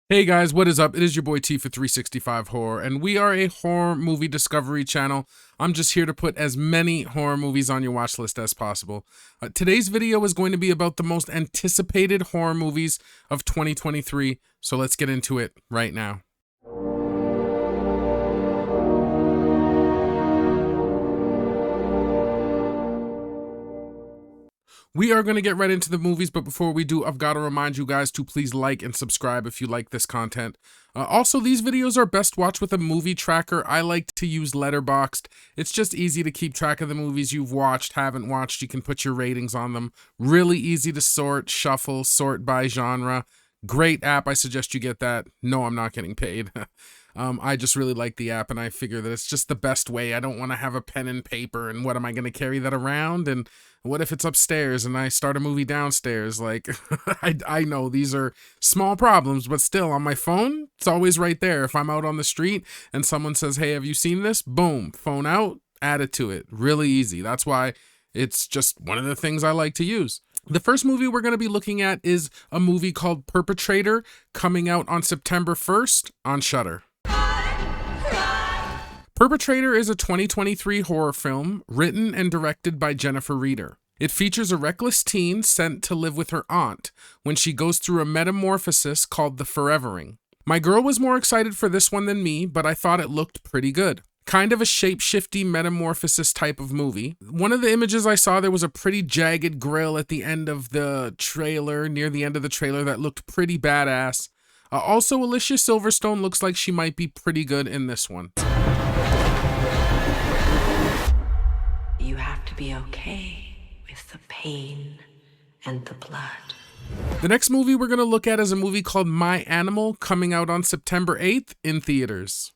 Hey guys, what is up? It is your boy T for 365 Horror, and we are a horror movie discovery channel. I'm just here to put as many horror movies on your watch list as possible. Today's video is going to be about the most anticipated horror movies of 2023, so let's get into it right now. We are going to get right into the movies, but before we do, I've got to remind you guys to please like and subscribe if you like this content. Also, these videos are best watched with a movie tracker. I like to use Letterboxd. It's just easy to keep track of the movies you've watched, haven't watched. You can put your ratings on them. Really easy to sort, shuffle, sort by genre. Great app. I suggest you get that. No, I'm not getting paid. I just really like the app, and I figure that it's just the best way. I don't want to have a pen and paper, and what am I going to carry that around? And what if it's upstairs and I start a movie downstairs? Like, I know these are small problems, but still, on my phone, it's always right there. If I'm out on the street and someone says, hey, have you seen this? Boom, phone out, add it to it. Really easy. That's why it's just one of the things I like to use. The first movie we're going to be looking at is a movie called Perpetrator, coming out on September 1st on Shudder. Perpetrator is a 2023 horror film written and directed by Jennifer Reeder. It features a reckless teen sent to live with her aunt when she goes through a metamorphosis called the Forevering. My girl was more excited for this one than me, but I thought it looked pretty good. Kind of a shape-shifty metamorphosis type of movie. One of the images I saw, there was a pretty jagged grill at the end of the trailer, near the end of the trailer, that looked pretty badass. Also, Alicia Silverstone looks like she might be pretty good in this one. You have to be okay with the pain and the blood. The next movie we're going to look at is a movie called My Animal, coming out on September 8th in theaters.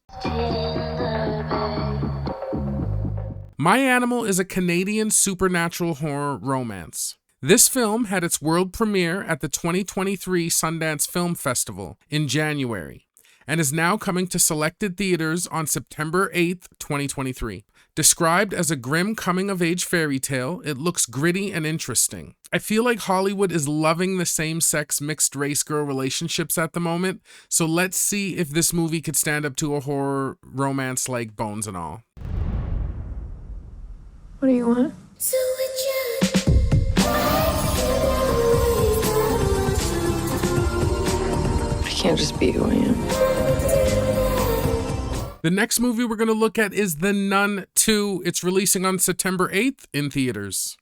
My Animal is a Canadian supernatural horror romance. This film had its world premiere at the 2023 Sundance Film Festival in January and is now coming to selected theaters on September 8th, 2023. Described as a grim coming-of-age fairy tale, it looks gritty and interesting. I feel like Hollywood is loving the same-sex mixed-race girl relationships at the moment, so let's see if this movie could stand up to a horror romance like Bones and All. What do you want? I can't just be who I am. The next movie we're going to look at is The Nun 2. It's releasing on September 8th in theaters.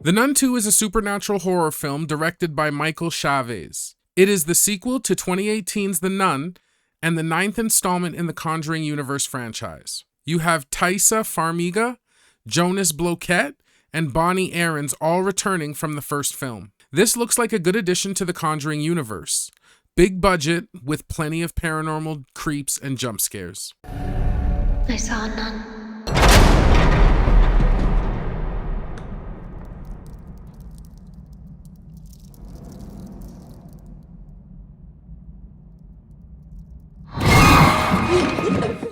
The Nun 2 is a supernatural horror film directed by Michael Chavez. It is the sequel to 2018's The Nun and the 9th installment in the Conjuring Universe franchise. You have Taissa Farmiga, Jonas Bloquet, and Bonnie Aarons all returning from the first film. This looks like a good addition to the Conjuring universe. Big budget with plenty of paranormal creeps and jump scares. I saw a nun.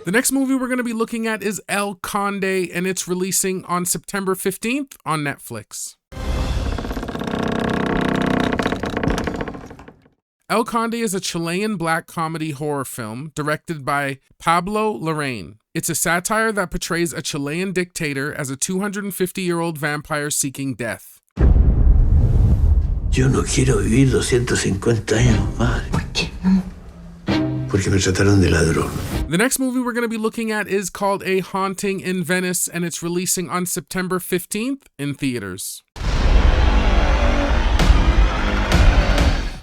The next movie we're going to be looking at is El Conde, and it's releasing on September 15th on Netflix. El Conde is a Chilean black comedy horror film directed by Pablo Larraín. It's a satire that portrays a Chilean dictator as a 250-year-old vampire seeking death. Yo no quiero vivir 250 años más. ¿Por qué no? Porque me trataron de ladrón. The next movie we're going to be looking at is called A Haunting in Venice, and it's releasing on September 15th in theaters.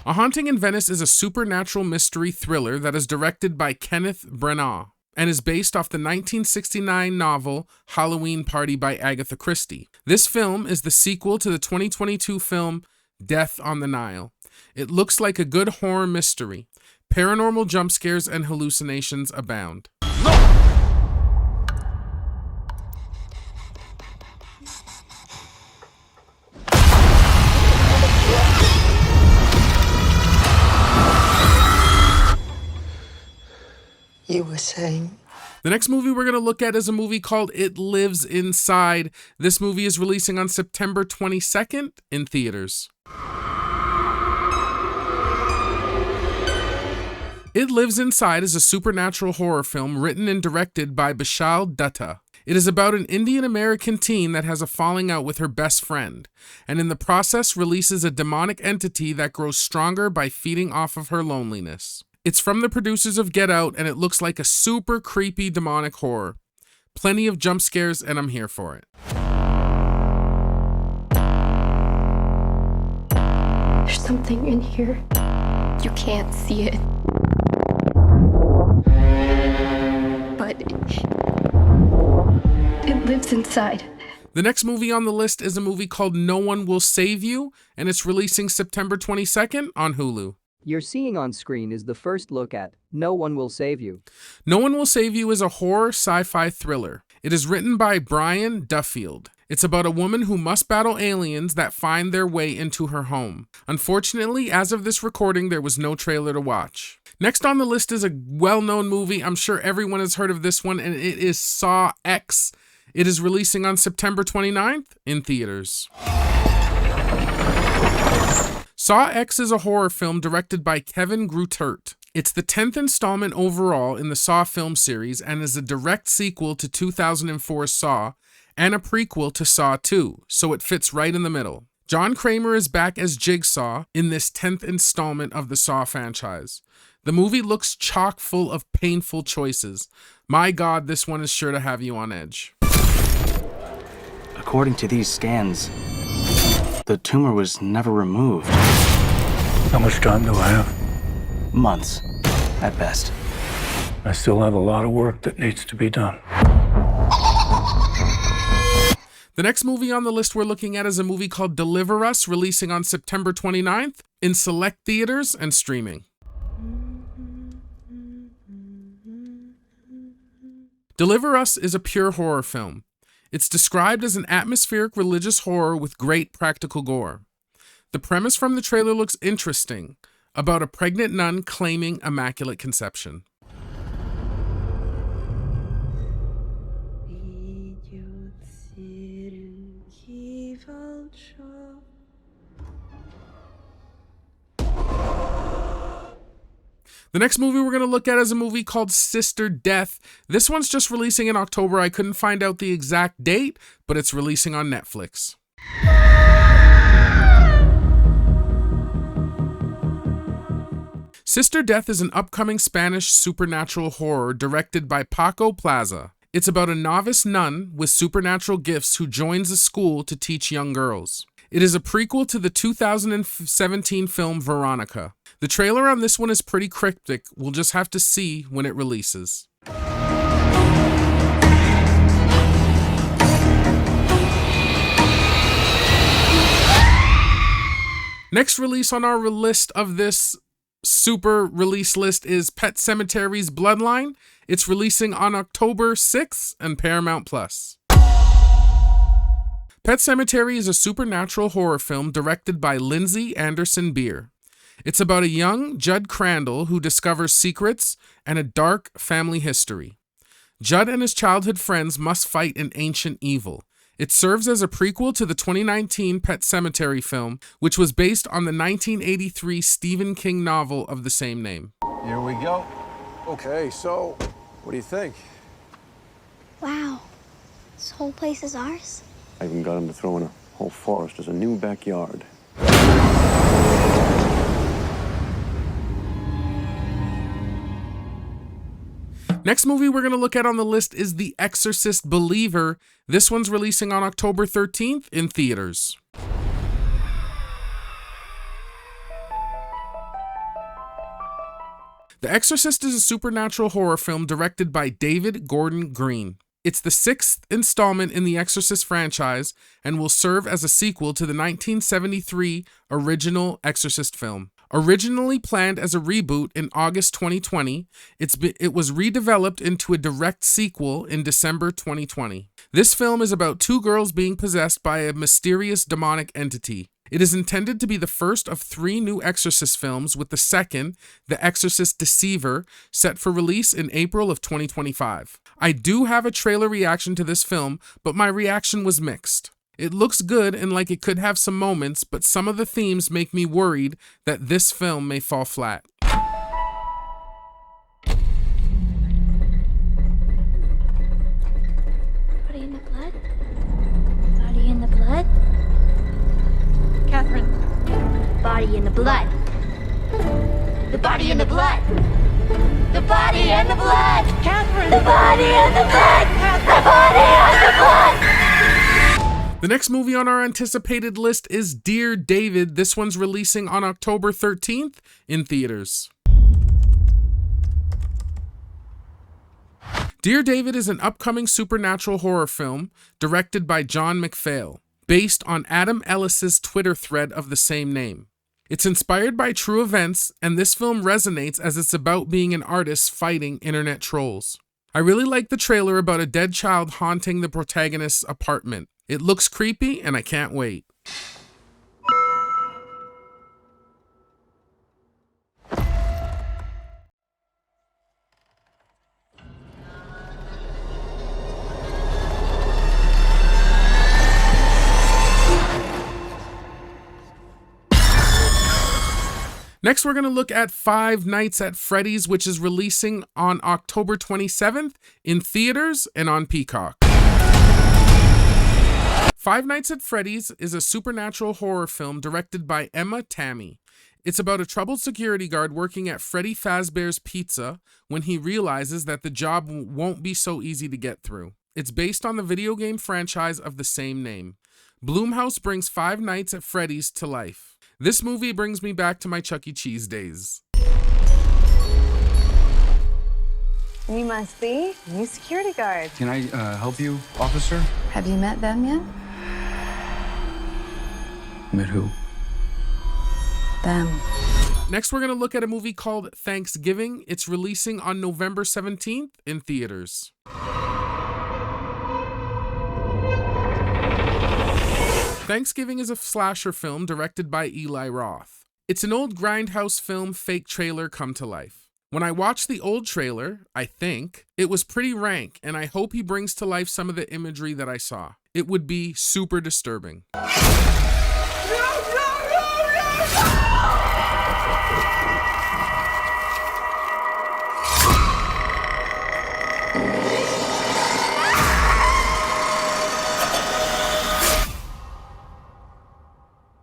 A Haunting in Venice is a supernatural mystery thriller that is directed by Kenneth Branagh and is based off the 1969 novel Halloween Party by Agatha Christie. This film is the sequel to the 2022 film Death on the Nile. It looks like a good horror mystery. Paranormal jump scares and hallucinations abound. You were saying? The next movie we're going to look at is a movie called It Lives Inside. This movie is releasing on September 22nd in theaters. It Lives Inside is a supernatural horror film written and directed by Bishal Dutta. It is about an Indian American teen that has a falling out with her best friend, and in the process releases a demonic entity that grows stronger by feeding off of her loneliness. It's from the producers of Get Out, and it looks like a super creepy demonic horror. Plenty of jump scares, and I'm here for it. There's something in here. You can't see it. But it lives inside. The next movie on the list is a movie called No One Will Save You, and it's releasing September 22nd on Hulu. You're seeing on screen is the first look at No One Will Save You. No One Will Save You is a horror sci-fi thriller. It is written by Brian Duffield. It's about a woman who must battle aliens that find their way into her home. Unfortunately, as of this recording, there was no trailer to watch. Next on the list is a well-known movie. I'm sure everyone has heard of this one, and it is Saw X. It is releasing on September 29th in theaters. Saw X is a horror film directed by Kevin Greutert. It's the 10th installment overall in the Saw film series and is a direct sequel to 2004's Saw and a prequel to Saw 2, so it fits right in the middle. John Kramer is back as Jigsaw in this 10th installment of the Saw franchise. The movie looks chock full of painful choices. My God, this one is sure to have you on edge. According to these scans, the tumor was never removed. How much time do I have? Months, at best. I still have a lot of work that needs to be done. The next movie on the list we're looking at is a movie called Deliver Us, releasing on September 29th in select theaters and streaming. Deliver Us is a pure horror film. It's described as an atmospheric religious horror with great practical gore. The premise from the trailer looks interesting, about a pregnant nun claiming immaculate conception. The next movie we're going to look at is a movie called Sister Death. This one's just releasing in October. I couldn't find out the exact date, but it's releasing on Netflix. Sister Death is an upcoming Spanish supernatural horror directed by Paco Plaza. It's about a novice nun with supernatural gifts who joins a school to teach young girls. It is a prequel to the 2017 film Veronica. The trailer on this one is pretty cryptic. We'll just have to see when it releases. Next release on our list of this super release list is Pet Semetary's Bloodline. It's releasing on October 6th on Paramount+. Pet Sematary is a supernatural horror film directed by Lindsay Anderson Beer. It's about a young Judd Crandall who discovers secrets and a dark family history. Judd and his childhood friends must fight an ancient evil. It serves as a prequel to the 2019 Pet Sematary film, which was based on the 1983 Stephen King novel of the same name. Here we go. Okay, so what do you think? Wow. This whole place is ours? I even got him to throw in a whole forest as a new backyard. Next movie we're going to look at on the list is The Exorcist Believer. This one's releasing on October 13th in theaters. The Exorcist is a supernatural horror film directed by David Gordon Green. It's the 6th installment in the Exorcist franchise and will serve as a sequel to the 1973 original Exorcist film. Originally planned as a reboot in August 2020, it was redeveloped into a direct sequel in December 2020. This film is about two girls being possessed by a mysterious demonic entity. It is intended to be the first of 3 new Exorcist films, with the second, The Exorcist Deceiver, set for release in April of 2025. I do have a trailer reaction to this film, but my reaction was mixed. It looks good and like it could have some moments, but some of the themes make me worried that this film may fall flat. body and the blood. The body and the blood. The body and the blood. Catherine. The body and the blood. The body and the blood. The next movie on our anticipated list is Dear David. This one's releasing on October 13th in theaters. Dear David is an upcoming supernatural horror film directed by John McPhail, based on Adam Ellis's Twitter thread of the same name. It's inspired by true events, and this film resonates as it's about being an artist fighting internet trolls. I really like the trailer about a dead child haunting the protagonist's apartment. It looks creepy, and I can't wait. Next, we're going to look at Five Nights at Freddy's, which is releasing on October 27th in theaters and on Peacock. Five Nights at Freddy's is a supernatural horror film directed by Emma Tammy. It's about a troubled security guard working at Freddy Fazbear's Pizza when he realizes that the job won't be so easy to get through. It's based on the video game franchise of the same name. Blumhouse brings Five Nights at Freddy's to life. This movie brings me back to my Chuck E. Cheese days. You must be new security guard. Can I help you, officer? Have you met them yet? Met who? Them. Next, we're going to look at a movie called Thanksgiving. It's releasing on November 17th in theaters. Thanksgiving is a slasher film directed by Eli Roth. It's an old grindhouse film fake trailer come to life. When I watched the old trailer, I think, it was pretty rank, and I hope he brings to life some of the imagery that I saw. It would be super disturbing.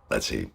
Let's see.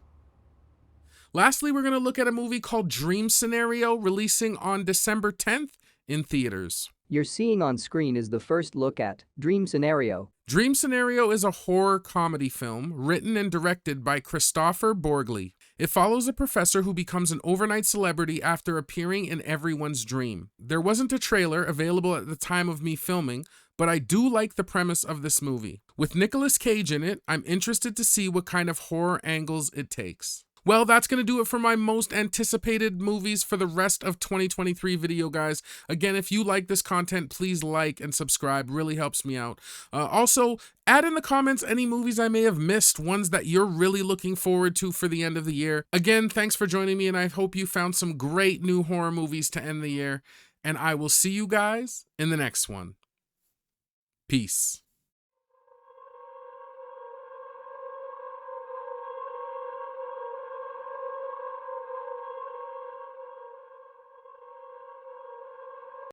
Lastly, we're going to look at a movie called Dream Scenario, releasing on December 10th in theaters. You're seeing on screen is the first look at Dream Scenario. Dream Scenario is a horror comedy film written and directed by Christopher Borgli. It follows a professor who becomes an overnight celebrity after appearing in everyone's dream. There wasn't a trailer available at the time of me filming, but I do like the premise of this movie. With Nicolas Cage in it, I'm interested to see what kind of horror angles it takes. Well, that's going to do it for my most anticipated movies for the rest of 2023 video, guys. Again, if you like this content, please like and subscribe. Really helps me out. Also, add in the comments any movies I may have missed, ones that you're really looking forward to for the end of the year. Again, thanks for joining me, and I hope you found some great new horror movies to end the year. And I will see you guys in the next one. Peace.